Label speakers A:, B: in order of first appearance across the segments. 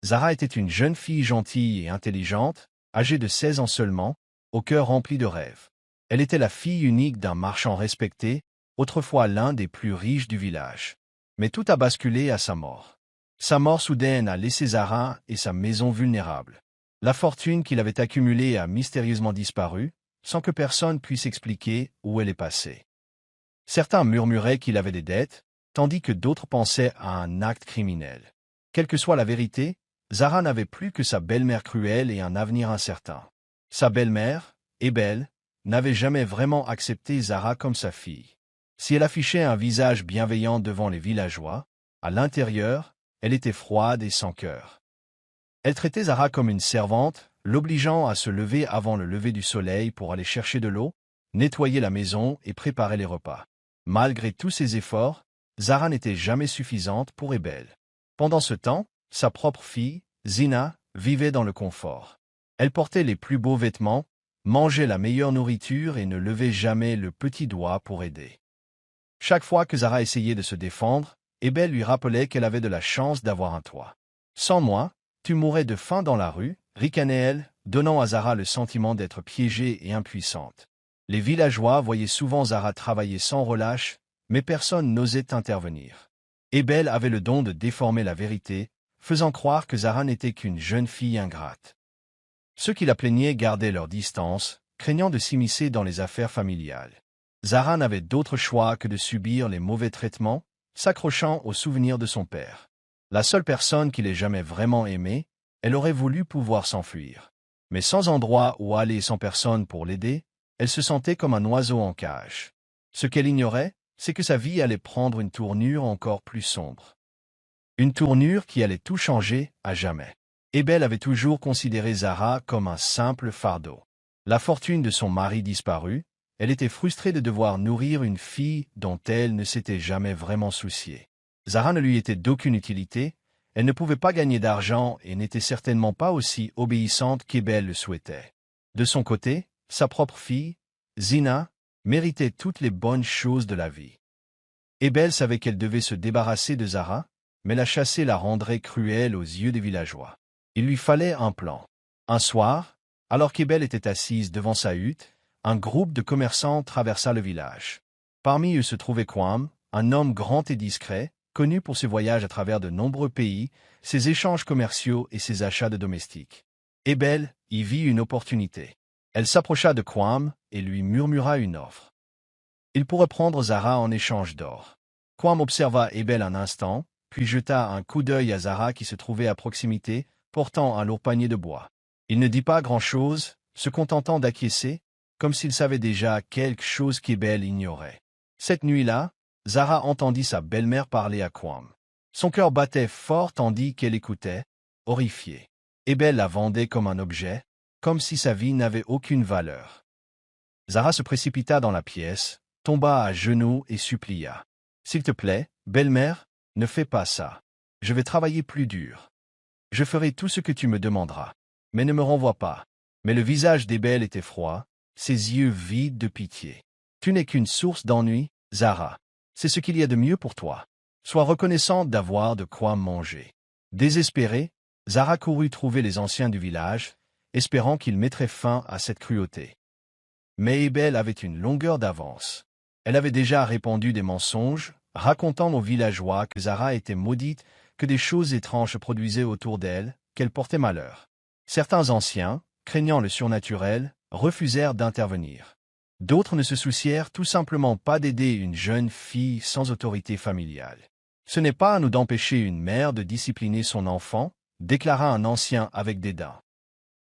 A: Zara était une jeune fille gentille et intelligente, âgée de 16 ans seulement, au cœur rempli de rêves. Elle était la fille unique d'un marchand respecté, autrefois l'un des plus riches du village. Mais tout a basculé à sa mort. Sa mort soudaine a laissé Zara et sa maison vulnérables. La fortune qu'il avait accumulée a mystérieusement disparu, sans que personne puisse expliquer où elle est passée. Certains murmuraient qu'il avait des dettes, tandis que d'autres pensaient à un acte criminel. Quelle que soit la vérité, Zara n'avait plus que sa belle-mère cruelle et un avenir incertain. Sa belle-mère, Ebel, n'avait jamais vraiment accepté Zara comme sa fille. Si elle affichait un visage bienveillant devant les villageois, à l'intérieur, elle était froide et sans cœur. Elle traitait Zara comme une servante, l'obligeant à se lever avant le lever du soleil pour aller chercher de l'eau, nettoyer la maison et préparer les repas. Malgré tous ses efforts, Zara n'était jamais suffisante pour Ebel. Pendant ce temps, sa propre fille, Zina, vivait dans le confort. Elle portait les plus beaux vêtements, mangeait la meilleure nourriture et ne levait jamais le petit doigt pour aider. Chaque fois que Zara essayait de se défendre, Ebel lui rappelait qu'elle avait de la chance d'avoir un toit. « Sans moi, tu mourrais de faim dans la rue », ricanait-elle, donnant à Zara le sentiment d'être piégée et impuissante. Les villageois voyaient souvent Zara travailler sans relâche, mais personne n'osait intervenir. Ebel avait le don de déformer la vérité, faisant croire que Zara n'était qu'une jeune fille ingrate. Ceux qui la plaignaient gardaient leur distance, craignant de s'immiscer dans les affaires familiales. Zara n'avait d'autre choix que de subir les mauvais traitements, s'accrochant aux souvenirs de son père. La seule personne qui l'ait jamais vraiment aimée, elle aurait voulu pouvoir s'enfuir. Mais sans endroit où aller et sans personne pour l'aider, elle se sentait comme un oiseau en cage. Ce qu'elle ignorait, c'est que sa vie allait prendre une tournure encore plus sombre. Une tournure qui allait tout changer à jamais. Ebel avait toujours considéré Zara comme un simple fardeau. La fortune de son mari disparue, elle était frustrée de devoir nourrir une fille dont elle ne s'était jamais vraiment souciée. Zara ne lui était d'aucune utilité, elle ne pouvait pas gagner d'argent et n'était certainement pas aussi obéissante qu'Ebel le souhaitait. De son côté, sa propre fille, Zina, méritait toutes les bonnes choses de la vie. Ebel savait qu'elle devait se débarrasser de Zara, mais la chasser la rendrait cruelle aux yeux des villageois. Il lui fallait un plan. Un soir, alors qu'Ebel était assise devant sa hutte, un groupe de commerçants traversa le village. Parmi eux se trouvait Kwam, un homme grand et discret, connu pour ses voyages à travers de nombreux pays, ses échanges commerciaux et ses achats de domestiques. Ebel y vit une opportunité. Elle s'approcha de Kwam et lui murmura une offre. Il pourrait prendre Zara en échange d'or. Kwam observa Ebel un instant, puis jeta un coup d'œil à Zara qui se trouvait à proximité, portant un lourd panier de bois. Il ne dit pas grand-chose, se contentant d'acquiescer, comme s'il savait déjà quelque chose qu'Ebel ignorait. Cette nuit-là, Zara entendit sa belle-mère parler à Kwam. Son cœur battait fort tandis qu'elle écoutait, horrifiée. Ebel la vendait comme un objet, comme si sa vie n'avait aucune valeur. Zara se précipita dans la pièce, tomba à genoux et supplia. « S'il te plaît, belle-mère, ne fais pas ça. Je vais travailler plus dur. Je ferai tout ce que tu me demanderas. Mais ne me renvoie pas. » Mais le visage d'Ebel était froid, ses yeux vides de pitié. « Tu n'es qu'une source d'ennui, Zara. C'est ce qu'il y a de mieux pour toi. Sois reconnaissante d'avoir de quoi manger. » Désespérée, Zara courut trouver les anciens du village, espérant qu'ils mettraient fin à cette cruauté. Mais Ebel avait une longueur d'avance. Elle avait déjà répandu des mensonges, racontant aux villageois que Zara était maudite, que des choses étranges se produisaient autour d'elle, qu'elle portait malheur. Certains anciens, craignant le surnaturel, refusèrent d'intervenir. D'autres ne se soucièrent tout simplement pas d'aider une jeune fille sans autorité familiale. « Ce n'est pas à nous d'empêcher une mère de discipliner son enfant », déclara un ancien avec dédain.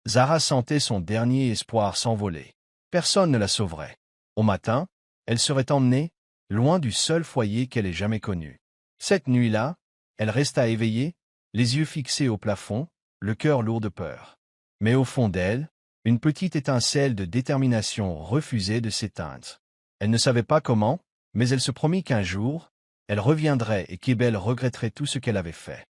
A: Zara sentait son dernier espoir s'envoler. Personne ne la sauverait. Au matin, elle serait emmenée, loin du seul foyer qu'elle ait jamais connu. Cette nuit-là, elle resta éveillée, les yeux fixés au plafond, le cœur lourd de peur. Mais au fond d'elle, une petite étincelle de détermination refusait de s'éteindre. Elle ne savait pas comment, mais elle se promit qu'un jour, elle reviendrait et qu'Ebel regretterait tout ce qu'elle avait fait.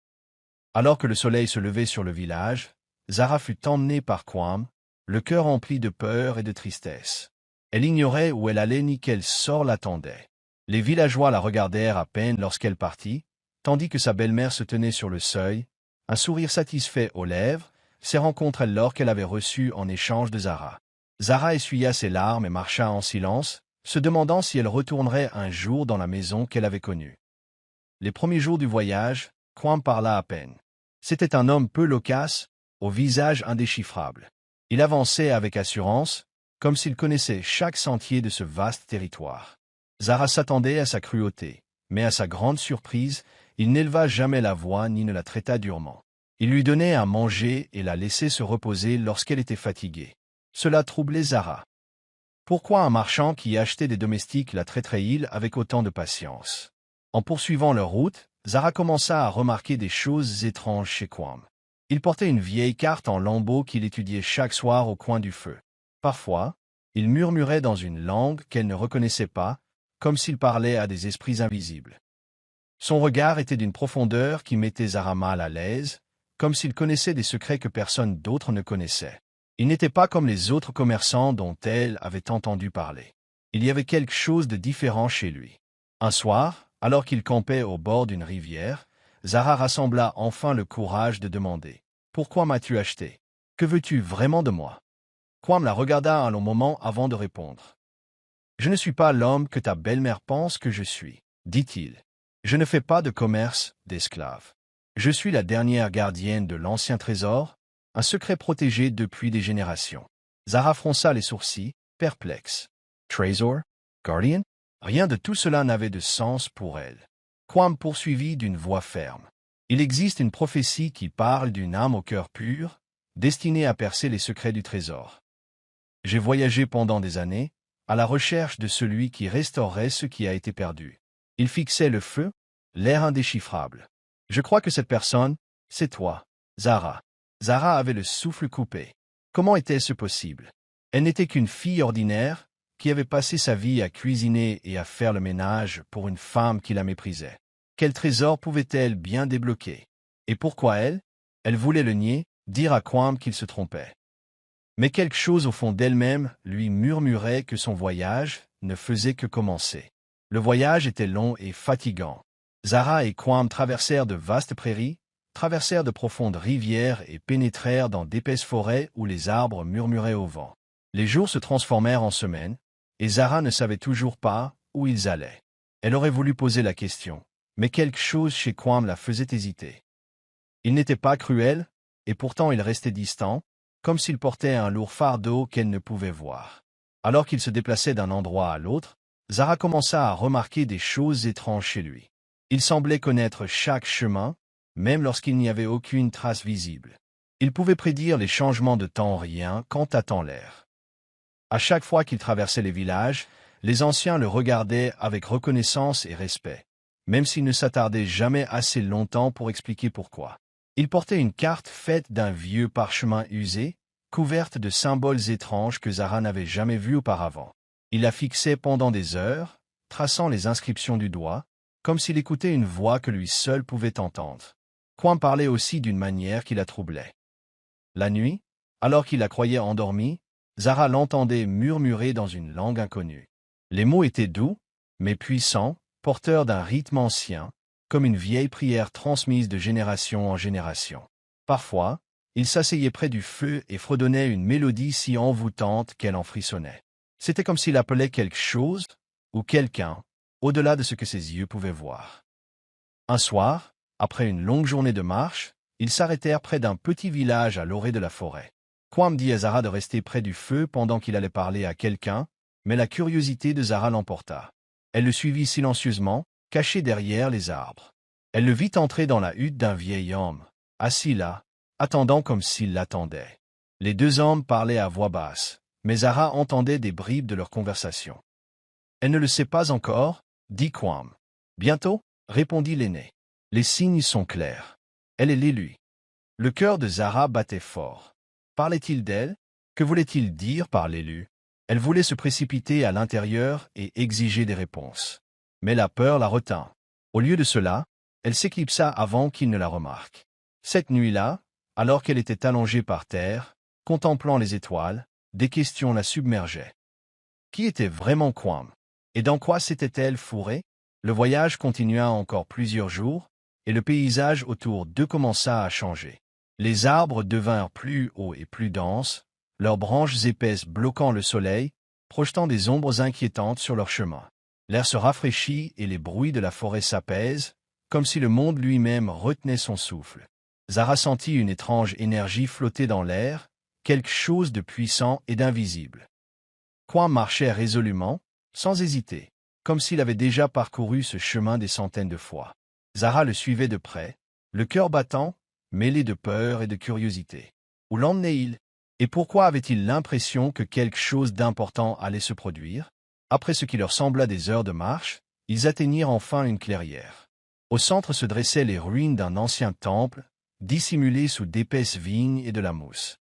A: Alors que le soleil se levait sur le village, Zara fut emmenée par Kwam, le cœur rempli de peur et de tristesse. Elle ignorait où elle allait ni quel sort l'attendait. Les villageois la regardèrent à peine lorsqu'elle partit, tandis que sa belle-mère se tenait sur le seuil, un sourire satisfait aux lèvres, serrant contre elle l'or qu'elle avait reçu en échange de Zara. Zara essuya ses larmes et marcha en silence, se demandant si elle retournerait un jour dans la maison qu'elle avait connue. Les premiers jours du voyage, Quam parla à peine. C'était un homme peu loquace, au visage indéchiffrable. Il avançait avec assurance, comme s'il connaissait chaque sentier de ce vaste territoire. Zara s'attendait à sa cruauté, mais à sa grande surprise, il n'éleva jamais la voix ni ne la traita durement. Il lui donnait à manger et la laissait se reposer lorsqu'elle était fatiguée. Cela troublait Zara. Pourquoi un marchand qui achetait des domestiques la traiterait-il avec autant de patience? En poursuivant leur route, Zara commença à remarquer des choses étranges chez Quam. Il portait une vieille carte en lambeaux qu'il étudiait chaque soir au coin du feu. Parfois, il murmurait dans une langue qu'elle ne reconnaissait pas, comme s'il parlait à des esprits invisibles. Son regard était d'une profondeur qui mettait Zara mal à l'aise, comme s'il connaissait des secrets que personne d'autre ne connaissait. Il n'était pas comme les autres commerçants dont elle avait entendu parler. Il y avait quelque chose de différent chez lui. Un soir, alors qu'il campait au bord d'une rivière, Zara rassembla enfin le courage de demander « Pourquoi m'as-tu acheté? Que veux-tu vraiment de moi ?» Quam la regarda un long moment avant de répondre. « Je ne suis pas l'homme que ta belle-mère pense que je suis, dit-il. Je ne fais pas de commerce d'esclaves. Je suis la dernière gardienne de l'ancien trésor, un secret protégé depuis des générations. » Zara fronça les sourcils, perplexe. « Trésor? Guardian ?» Rien de tout cela n'avait de sens pour elle. Quam poursuivit d'une voix ferme. « Il existe une prophétie qui parle d'une âme au cœur pur, destinée à percer les secrets du trésor. J'ai voyagé pendant des années, à la recherche de celui qui restaurerait ce qui a été perdu. Il fixait le feu, l'air indéchiffrable. Je crois que cette personne, c'est toi, Zara. » Zara avait le souffle coupé. Comment était-ce possible? Elle n'était qu'une fille ordinaire, qui avait passé sa vie à cuisiner et à faire le ménage pour une femme qui la méprisait. Quel trésor pouvait-elle bien débloquer? Et pourquoi elle? Elle voulait le nier, dire à Quam qu'il se trompait. Mais quelque chose au fond d'elle-même lui murmurait que son voyage ne faisait que commencer. Le voyage était long et fatigant. Zara et Quam traversèrent de vastes prairies, traversèrent de profondes rivières et pénétrèrent dans d'épaisses forêts où les arbres murmuraient au vent. Les jours se transformèrent en semaines, et Zara ne savait toujours pas où ils allaient. Elle aurait voulu poser la question, mais quelque chose chez Quam la faisait hésiter. Il n'était pas cruel, et pourtant il restait distant, comme s'il portait un lourd fardeau qu'elle ne pouvait voir. Alors qu'il se déplaçait d'un endroit à l'autre, Zara commença à remarquer des choses étranges chez lui. Il semblait connaître chaque chemin, même lorsqu'il n'y avait aucune trace visible. Il pouvait prédire les changements de temps rien qu'en tâtant l'air. À chaque fois qu'il traversait les villages, les anciens le regardaient avec reconnaissance et respect, même s'il ne s'attardait jamais assez longtemps pour expliquer pourquoi. Il portait une carte faite d'un vieux parchemin usé, couverte de symboles étranges que Zara n'avait jamais vus auparavant. Il la fixait pendant des heures, traçant les inscriptions du doigt, comme s'il écoutait une voix que lui seul pouvait entendre. Quam parlait aussi d'une manière qui la troublait. La nuit, alors qu'il la croyait endormie, Zara l'entendait murmurer dans une langue inconnue. Les mots étaient doux, mais puissants, porteurs d'un rythme ancien, comme une vieille prière transmise de génération en génération. Parfois, il s'asseyait près du feu et fredonnait une mélodie si envoûtante qu'elle en frissonnait. C'était comme s'il appelait quelque chose, ou quelqu'un, au-delà de ce que ses yeux pouvaient voir. Un soir, après une longue journée de marche, ils s'arrêtèrent près d'un petit village à l'orée de la forêt. Quam dit à Zara de rester près du feu pendant qu'il allait parler à quelqu'un, mais la curiosité de Zara l'emporta. Elle le suivit silencieusement, caché derrière les arbres. Elle le vit entrer dans la hutte d'un vieil homme, assis là, attendant comme s'il l'attendait. Les deux hommes parlaient à voix basse, mais Zara entendait des bribes de leur conversation. « Elle ne le sait pas encore, dit Quam. « Bientôt, répondit l'aîné. Les signes sont clairs. Elle est l'élu. » Le cœur de Zara battait fort. Parlait-il d'elle? Que voulait-il dire par l'élu? Elle voulait se précipiter à l'intérieur et exiger des réponses. Mais la peur la retint. Au lieu de cela, elle s'éclipsa avant qu'il ne la remarque. Cette nuit-là, alors qu'elle était allongée par terre, contemplant les étoiles, des questions la submergeaient. Qui était vraiment Quam? Et dans quoi s'était-elle fourrée? Le voyage continua encore plusieurs jours, et le paysage autour d'eux commença à changer. Les arbres devinrent plus hauts et plus denses, leurs branches épaisses bloquant le soleil, projetant des ombres inquiétantes sur leur chemin. L'air se rafraîchit et les bruits de la forêt s'apaisent, comme si le monde lui-même retenait son souffle. Zara sentit une étrange énergie flotter dans l'air, quelque chose de puissant et d'invisible. Quam marchait résolument, sans hésiter, comme s'il avait déjà parcouru ce chemin des centaines de fois. Zara le suivait de près, le cœur battant, mêlé de peur et de curiosité. Où l'emmenait-il? Et pourquoi avait-il l'impression que quelque chose d'important allait se produire? Après ce qui leur sembla des heures de marche, ils atteignirent enfin une clairière. Au centre se dressaient les ruines d'un ancien temple, dissimulé sous d'épaisses vignes et de la mousse.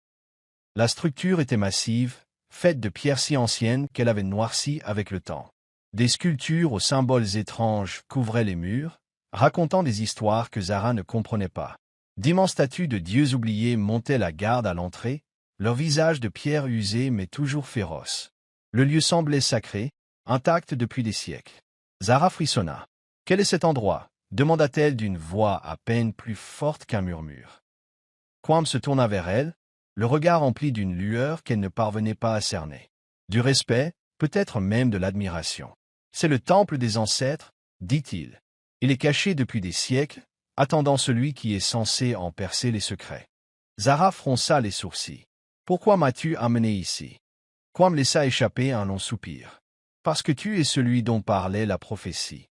A: La structure était massive, faite de pierres si anciennes qu'elle avait noirci avec le temps. Des sculptures aux symboles étranges couvraient les murs, racontant des histoires que Zara ne comprenait pas. D'immenses statues de dieux oubliés montaient la garde à l'entrée, leurs visages de pierre usée mais toujours féroces. Le lieu semblait sacré, intact depuis des siècles. Zara frissonna. « Quel est cet endroit ?» demanda-t-elle d'une voix à peine plus forte qu'un murmure. Quam se tourna vers elle, le regard empli d'une lueur qu'elle ne parvenait pas à cerner. Du respect, peut-être même de l'admiration. « C'est le temple des ancêtres, dit-il. Il est caché depuis des siècles, attendant celui qui est censé en percer les secrets. » Zara fronça les sourcils. « Pourquoi m'as-tu amené ici ?» Quam laissa échapper un long soupir. « Parce que tu es celui dont parlait la prophétie.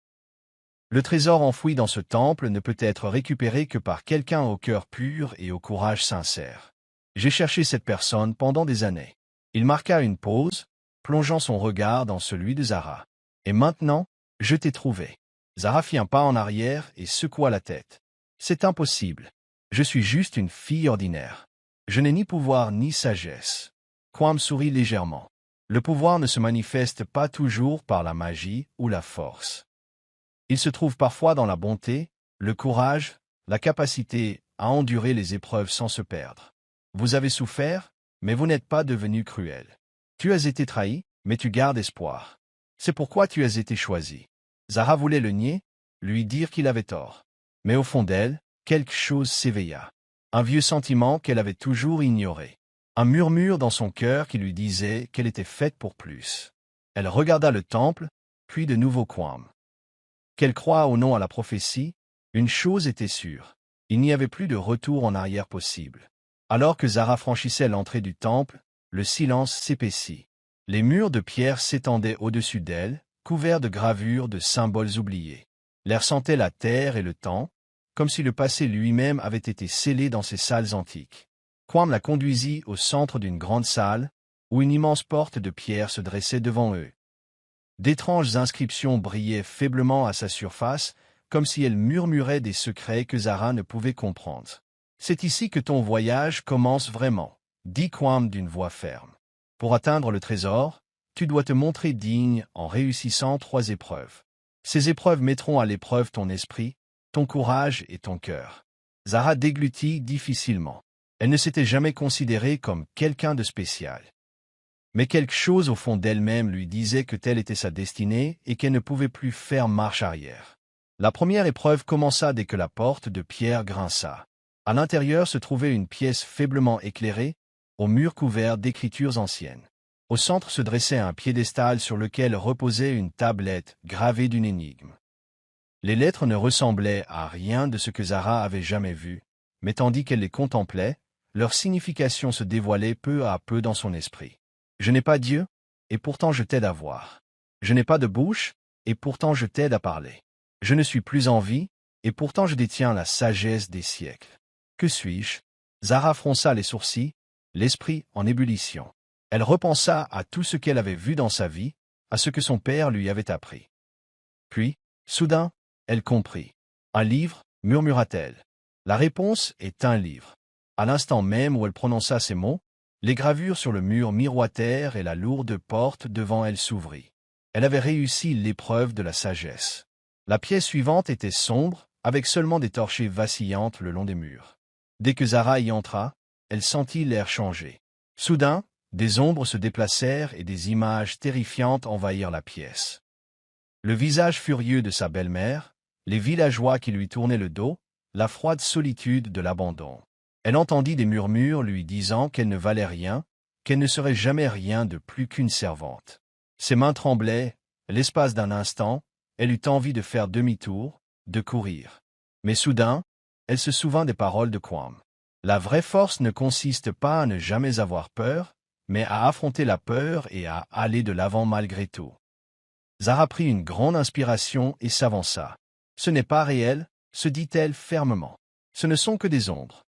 A: Le trésor enfoui dans ce temple ne peut être récupéré que par quelqu'un au cœur pur et au courage sincère. J'ai cherché cette personne pendant des années. » Il marqua une pause, plongeant son regard dans celui de Zara. « Et maintenant, je t'ai trouvé. » Zara fit un pas en arrière et secoua la tête. « C'est impossible. Je suis juste une fille ordinaire. Je n'ai ni pouvoir ni sagesse. » Quam sourit légèrement. Le pouvoir ne se manifeste pas toujours par la magie ou la force. Il se trouve parfois dans la bonté, le courage, la capacité à endurer les épreuves sans se perdre. Vous avez souffert, mais vous n'êtes pas devenu cruel. Tu as été trahi, mais tu gardes espoir. C'est pourquoi tu as été choisi. Zara voulait le nier, lui dire qu'il avait tort. Mais au fond d'elle, quelque chose s'éveilla. Un vieux sentiment qu'elle avait toujours ignoré. Un murmure dans son cœur qui lui disait qu'elle était faite pour plus. Elle regarda le temple, puis de nouveau Quam. Qu'elle croie ou non à la prophétie, une chose était sûre. Il n'y avait plus de retour en arrière possible. Alors que Zara franchissait l'entrée du temple, le silence s'épaissit. Les murs de pierre s'étendaient au-dessus d'elle, couverts de gravures de symboles oubliés. L'air sentait la terre et le temps, comme si le passé lui-même avait été scellé dans ces salles antiques. Quam la conduisit au centre d'une grande salle, où une immense porte de pierre se dressait devant eux. D'étranges inscriptions brillaient faiblement à sa surface, comme si elles murmuraient des secrets que Zara ne pouvait comprendre. « C'est ici que ton voyage commence vraiment, » dit Quam d'une voix ferme. « Pour atteindre le trésor, tu dois te montrer digne en réussissant 3 épreuves. Ces épreuves mettront à l'épreuve ton esprit, ton courage et ton cœur. » Zara déglutit difficilement. Elle ne s'était jamais considérée comme quelqu'un de spécial. Mais quelque chose au fond d'elle-même lui disait que telle était sa destinée et qu'elle ne pouvait plus faire marche arrière. La première épreuve commença dès que la porte de pierre grinça. À l'intérieur se trouvait une pièce faiblement éclairée, aux murs couverts d'écritures anciennes. Au centre se dressait un piédestal sur lequel reposait une tablette gravée d'une énigme. Les lettres ne ressemblaient à rien de ce que Zara avait jamais vu, mais tandis qu'elle les contemplait, leur signification se dévoilait peu à peu dans son esprit. « Je n'ai pas Dieu, et pourtant je t'aide à voir. Je n'ai pas de bouche, et pourtant je t'aide à parler. Je ne suis plus en vie, et pourtant je détiens la sagesse des siècles. Que suis-je » Zara fronça les sourcils, l'esprit en ébullition. Elle repensa à tout ce qu'elle avait vu dans sa vie, à ce que son père lui avait appris. Puis, soudain, elle comprit. « Un livre » murmura-t-elle. « La réponse est un livre. » À l'instant même où elle prononça ces mots, les gravures sur le mur miroitèrent et la lourde porte devant elle s'ouvrit. Elle avait réussi l'épreuve de la sagesse. La pièce suivante était sombre, avec seulement des torchées vacillantes le long des murs. Dès que Zara y entra, elle sentit l'air changer. Soudain, des ombres se déplacèrent et des images terrifiantes envahirent la pièce. Le visage furieux de sa belle-mère, les villageois qui lui tournaient le dos, la froide solitude de l'abandon. Elle entendit des murmures lui disant qu'elle ne valait rien, qu'elle ne serait jamais rien de plus qu'une servante. Ses mains tremblaient, l'espace d'un instant, elle eut envie de faire demi-tour, de courir. Mais soudain, elle se souvint des paroles de Quam. La vraie force ne consiste pas à ne jamais avoir peur, mais à affronter la peur et à aller de l'avant malgré tout. Zara prit une grande inspiration et s'avança. Ce n'est pas réel, se dit-elle fermement. Ce ne sont que des ombres.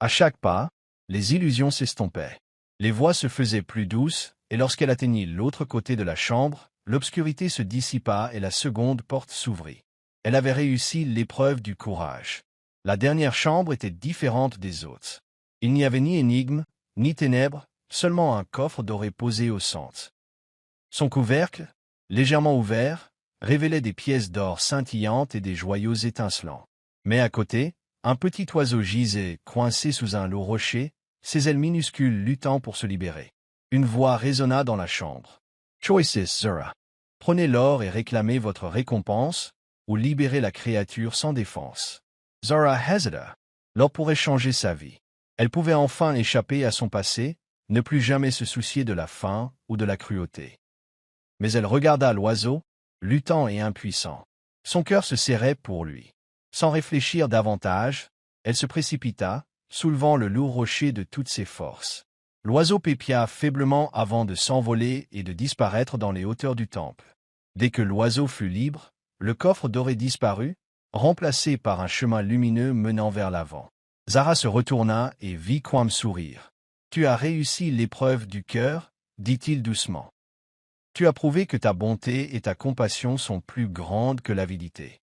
A: À chaque pas, les illusions s'estompaient. Les voix se faisaient plus douces, et lorsqu'elle atteignit l'autre côté de la chambre, l'obscurité se dissipa et la seconde porte s'ouvrit. Elle avait réussi l'épreuve du courage. La dernière chambre était différente des autres. Il n'y avait ni énigme, ni ténèbres, seulement un coffre doré posé au centre. Son couvercle, légèrement ouvert, révélait des pièces d'or scintillantes et des joyaux étincelants. Mais à côté, un petit oiseau gisait, coincé sous un lourd rocher, ses ailes minuscules luttant pour se libérer. Une voix résonna dans la chambre. « Choices, Zara. Prenez l'or et réclamez votre récompense, ou libérez la créature sans défense. » Zara hésita. L'or pourrait changer sa vie. Elle pouvait enfin échapper à son passé, ne plus jamais se soucier de la faim ou de la cruauté. Mais elle regarda l'oiseau, luttant et impuissant. Son cœur se serrait pour lui. Sans réfléchir davantage, elle se précipita, soulevant le lourd rocher de toutes ses forces. L'oiseau pépia faiblement avant de s'envoler et de disparaître dans les hauteurs du temple. Dès que l'oiseau fut libre, le coffre doré disparut, remplacé par un chemin lumineux menant vers l'avant. Zara se retourna et vit Quam sourire. « Tu as réussi l'épreuve du cœur, dit-il doucement. Tu as prouvé que ta bonté et ta compassion sont plus grandes que l'avidité. »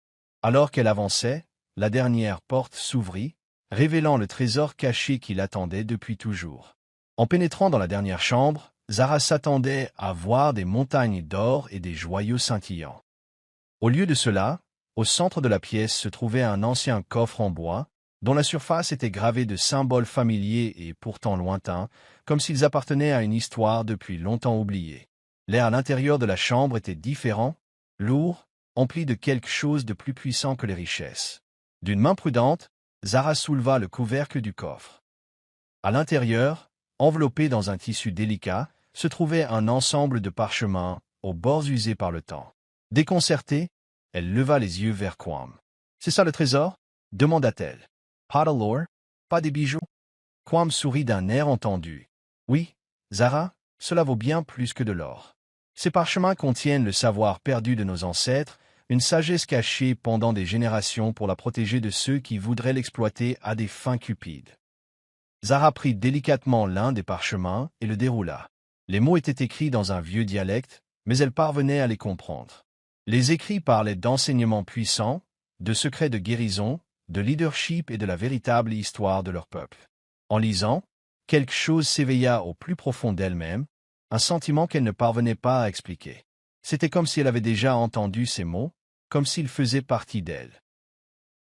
A: Alors qu'elle avançait, la dernière porte s'ouvrit, révélant le trésor caché qui l'attendait depuis toujours. En pénétrant dans la dernière chambre, Zara s'attendait à voir des montagnes d'or et des joyaux scintillants. Au lieu de cela, au centre de la pièce se trouvait un ancien coffre en bois, dont la surface était gravée de symboles familiers et pourtant lointains, comme s'ils appartenaient à une histoire depuis longtemps oubliée. L'air à l'intérieur de la chambre était différent, lourd, empli de quelque chose de plus puissant que les richesses. D'une main prudente, Zara souleva le couvercle du coffre. À l'intérieur, enveloppé dans un tissu délicat, se trouvait un ensemble de parchemins, aux bords usés par le temps. Déconcertée, elle leva les yeux vers Quam. « C'est ça le trésor » demanda-t-elle. « Pas de l'or, pas des bijoux ?» Quam sourit d'un air entendu. « Oui, Zara, cela vaut bien plus que de l'or. Ces parchemins contiennent le savoir perdu de nos ancêtres, une sagesse cachée pendant des générations pour la protéger de ceux qui voudraient l'exploiter à des fins cupides. » Zara prit délicatement l'un des parchemins et le déroula. Les mots étaient écrits dans un vieux dialecte, mais elle parvenait à les comprendre. Les écrits parlaient d'enseignements puissants, de secrets de guérison, de leadership et de la véritable histoire de leur peuple. En lisant, quelque chose s'éveilla au plus profond d'elle-même, un sentiment qu'elle ne parvenait pas à expliquer. C'était comme si elle avait déjà entendu ces mots, comme s'ils faisaient partie d'elle.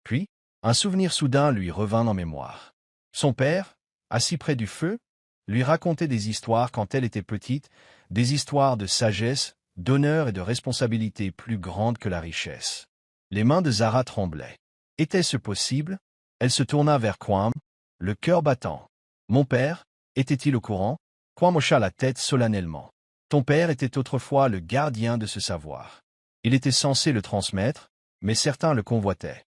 A: Puis, un souvenir soudain lui revint en mémoire. Son père, assis près du feu, lui racontait des histoires quand elle était petite, des histoires de sagesse, d'honneur et de responsabilité plus grandes que la richesse. Les mains de Zara tremblaient. Était-ce possible? Elle se tourna vers Quam, le cœur battant. « Mon père, était-il au courant ?» Quam hocha la tête solennellement. « Ton père était autrefois le gardien de ce savoir. Il était censé le transmettre, mais certains le convoitaient.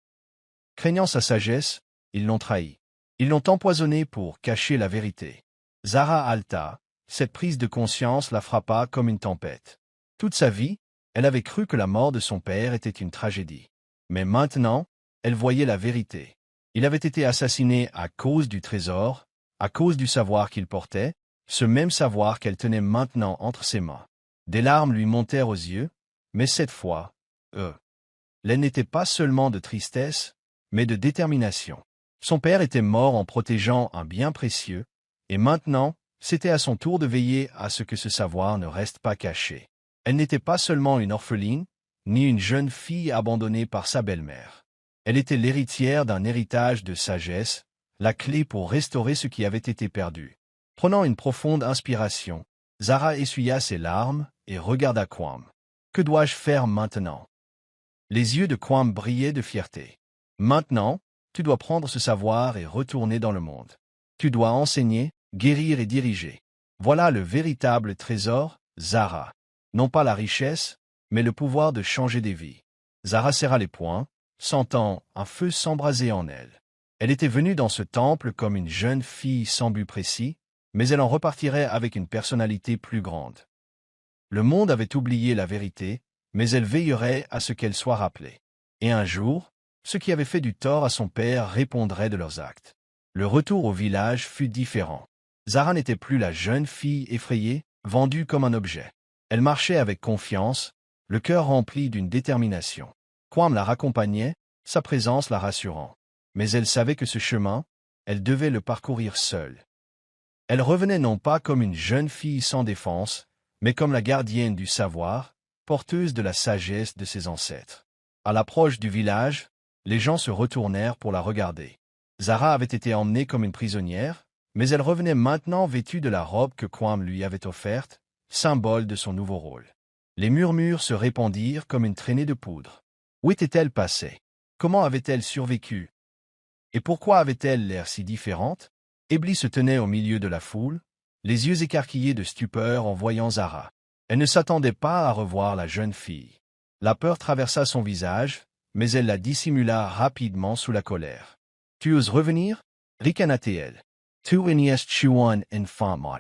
A: Craignant sa sagesse, ils l'ont trahi. Ils l'ont empoisonné pour cacher la vérité. » Zara halta, cette prise de conscience la frappa comme une tempête. Toute sa vie, elle avait cru que la mort de son père était une tragédie. Mais maintenant, elle voyait la vérité. Il avait été assassiné à cause du trésor, à cause du savoir qu'il portait, ce même savoir qu'elle tenait maintenant entre ses mains. Des larmes lui montèrent aux yeux, mais cette fois, elle n'était pas seulement de tristesse, mais de détermination. Son père était mort en protégeant un bien précieux, et maintenant, c'était à son tour de veiller à ce que ce savoir ne reste pas caché. Elle n'était pas seulement une orpheline, ni une jeune fille abandonnée par sa belle-mère. Elle était l'héritière d'un héritage de sagesse, la clé pour restaurer ce qui avait été perdu. Prenant une profonde inspiration, Zara essuya ses larmes et regarda Quam. « Que dois-je faire maintenant » Les yeux de Kwam brillaient de fierté. Maintenant, tu dois prendre ce savoir et retourner dans le monde. Tu dois enseigner, guérir et diriger. Voilà le véritable trésor, Zara. Non pas la richesse, mais le pouvoir de changer des vies. Zara serra les poings, sentant un feu s'embraser en elle. Elle était venue dans ce temple comme une jeune fille sans but précis, mais elle en repartirait avec une personnalité plus grande. Le monde avait oublié la vérité, mais elle veillerait à ce qu'elle soit rappelée. Et un jour, ceux qui avaient fait du tort à son père répondraient de leurs actes. Le retour au village fut différent. Zara n'était plus la jeune fille effrayée, vendue comme un objet. Elle marchait avec confiance, le cœur rempli d'une détermination. Kwam la raccompagnait, sa présence la rassurant. Mais elle savait que ce chemin, elle devait le parcourir seule. Elle revenait non pas comme une jeune fille sans défense, mais comme la gardienne du savoir, porteuse de la sagesse de ses ancêtres. À l'approche du village, les gens se retournèrent pour la regarder. Zara avait été emmenée comme une prisonnière, mais elle revenait maintenant vêtue de la robe que Kwam lui avait offerte, symbole de son nouveau rôle. Les murmures se répandirent comme une traînée de poudre. Où était-elle passée? Comment avait-elle survécu? Et pourquoi avait-elle l'air si différente? Ebli se tenait au milieu de la foule, les yeux écarquillés de stupeur en voyant Zara. Elle ne s'attendait pas à revoir la jeune fille. La peur traversa son visage, mais elle la dissimula rapidement sous la colère. « Tu oses revenir » ricana-t-elle. « Tu venies chuan enfant mort.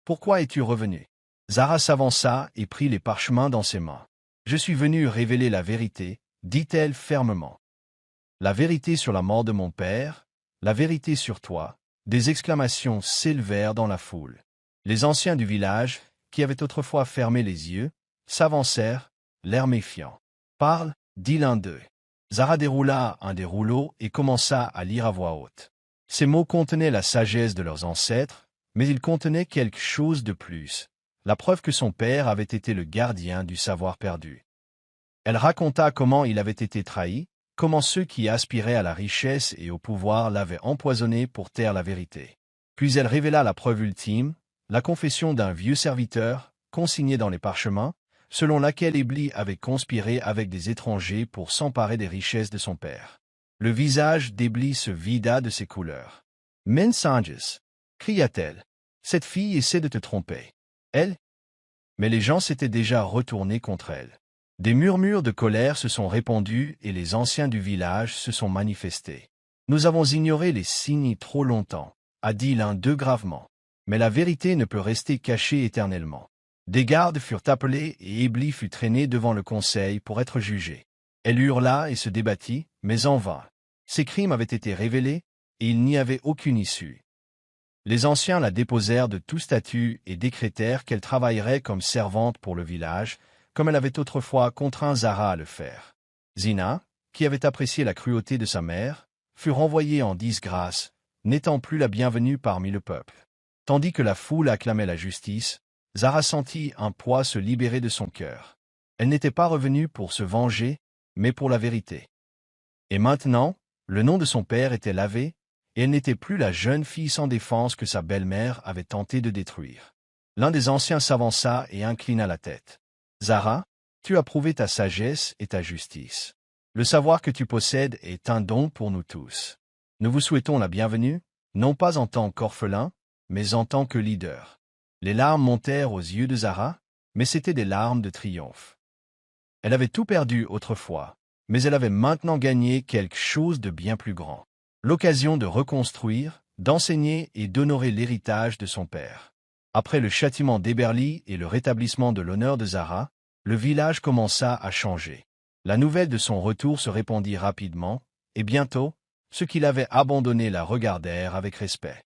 A: Pourquoi es-tu revenu » Zara s'avança et prit les parchemins dans ses mains. « Je suis venu révéler la vérité » dit-elle fermement. « La vérité sur la mort de mon père, la vérité sur toi. » Des exclamations s'élevèrent dans la foule. Les anciens du village, qui avaient autrefois fermé les yeux, s'avancèrent, l'air méfiant. « Parle » dit l'un d'eux. Zara déroula un des rouleaux et commença à lire à voix haute. Ces mots contenaient la sagesse de leurs ancêtres, mais ils contenaient quelque chose de plus, la preuve que son père avait été le gardien du savoir perdu. Elle raconta comment il avait été trahi, comment ceux qui aspiraient à la richesse et au pouvoir l'avaient empoisonné pour taire la vérité. Puis elle révéla la preuve ultime, la confession d'un vieux serviteur, consignée dans les parchemins, selon laquelle Ebli avait conspiré avec des étrangers pour s'emparer des richesses de son père. Le visage d'Ebli se vida de ses couleurs. « Mensanges » cria-t-elle. « Cette fille essaie de te tromper. Elle » Mais les gens s'étaient déjà retournés contre elle. Des murmures de colère se sont répandus et les anciens du village se sont manifestés. « Nous avons ignoré les signes trop longtemps » a dit l'un d'eux gravement. Mais la vérité ne peut rester cachée éternellement. Des gardes furent appelés et Ebli fut traîné devant le conseil pour être jugé. Elle hurla et se débattit, mais en vain. Ses crimes avaient été révélés et il n'y avait aucune issue. Les anciens la déposèrent de tout statut et décrétèrent qu'elle travaillerait comme servante pour le village, comme elle avait autrefois contraint Zara à le faire. Zina, qui avait apprécié la cruauté de sa mère, fut renvoyée en disgrâce, n'étant plus la bienvenue parmi le peuple. Tandis que la foule acclamait la justice, Zara sentit un poids se libérer de son cœur. Elle n'était pas revenue pour se venger, mais pour la vérité. Et maintenant, le nom de son père était lavé, et elle n'était plus la jeune fille sans défense que sa belle-mère avait tenté de détruire. L'un des anciens s'avança et inclina la tête. « Zara, tu as prouvé ta sagesse et ta justice. Le savoir que tu possèdes est un don pour nous tous. Nous vous souhaitons la bienvenue, non pas en tant qu'orphelin, mais en tant que leader. » Les larmes montèrent aux yeux de Zara, mais c'étaient des larmes de triomphe. Elle avait tout perdu autrefois, mais elle avait maintenant gagné quelque chose de bien plus grand. L'occasion de reconstruire, d'enseigner et d'honorer l'héritage de son père. Après le châtiment d'Eberli et le rétablissement de l'honneur de Zara, le village commença à changer. La nouvelle de son retour se répandit rapidement, et bientôt, ceux qui l'avaient abandonnée la regardèrent avec respect.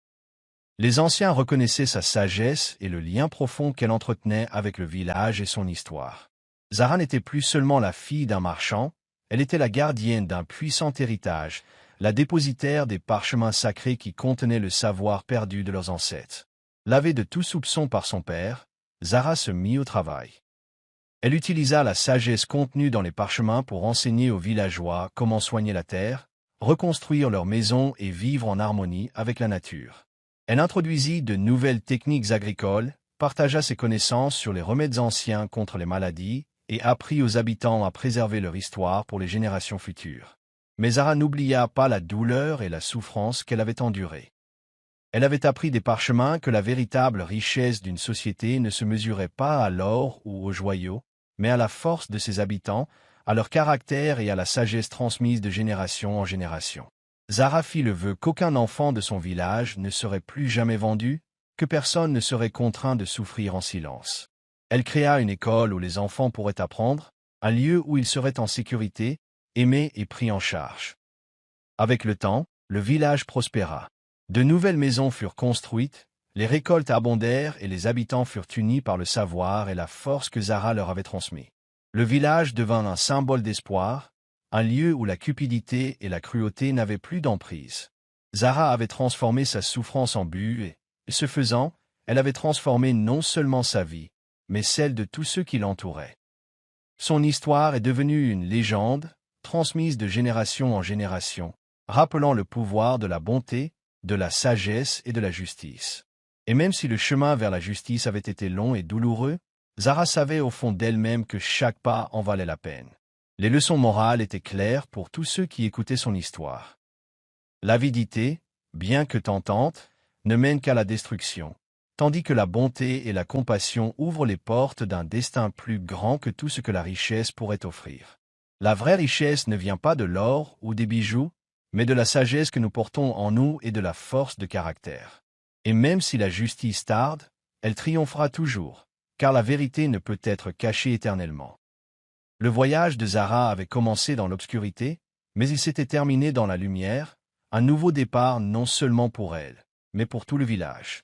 A: Les anciens reconnaissaient sa sagesse et le lien profond qu'elle entretenait avec le village et son histoire. Zara n'était plus seulement la fille d'un marchand, elle était la gardienne d'un puissant héritage, la dépositaire des parchemins sacrés qui contenaient le savoir perdu de leurs ancêtres. Lavée de tout soupçon par son père, Zara se mit au travail. Elle utilisa la sagesse contenue dans les parchemins pour enseigner aux villageois comment soigner la terre, reconstruire leurs maisons et vivre en harmonie avec la nature. Elle introduisit de nouvelles techniques agricoles, partagea ses connaissances sur les remèdes anciens contre les maladies et apprit aux habitants à préserver leur histoire pour les générations futures. Mais Zara n'oublia pas la douleur et la souffrance qu'elle avait endurées. Elle avait appris des parchemins que la véritable richesse d'une société ne se mesurait pas à l'or ou aux joyaux, mais à la force de ses habitants, à leur caractère et à la sagesse transmise de génération en génération. Zara fit le vœu qu'aucun enfant de son village ne serait plus jamais vendu, que personne ne serait contraint de souffrir en silence. Elle créa une école où les enfants pourraient apprendre, un lieu où ils seraient en sécurité, aimés et pris en charge. Avec le temps, le village prospéra. De nouvelles maisons furent construites, les récoltes abondèrent et les habitants furent unis par le savoir et la force que Zara leur avait transmis. Le village devint un symbole d'espoir, un lieu où la cupidité et la cruauté n'avaient plus d'emprise. Zara avait transformé sa souffrance en but et, ce faisant, elle avait transformé non seulement sa vie, mais celle de tous ceux qui l'entouraient. Son histoire est devenue une légende, transmise de génération en génération, rappelant le pouvoir de la bonté, de la sagesse et de la justice. Et même si le chemin vers la justice avait été long et douloureux, Zara savait au fond d'elle-même que chaque pas en valait la peine. Les leçons morales étaient claires pour tous ceux qui écoutaient son histoire. L'avidité, bien que tentante, ne mène qu'à la destruction, tandis que la bonté et la compassion ouvrent les portes d'un destin plus grand que tout ce que la richesse pourrait offrir. La vraie richesse ne vient pas de l'or ou des bijoux, mais de la sagesse que nous portons en nous et de la force de caractère. Et même si la justice tarde, elle triomphera toujours, car la vérité ne peut être cachée éternellement. Le voyage de Zara avait commencé dans l'obscurité, mais il s'était terminé dans la lumière, un nouveau départ non seulement pour elle, mais pour tout le village.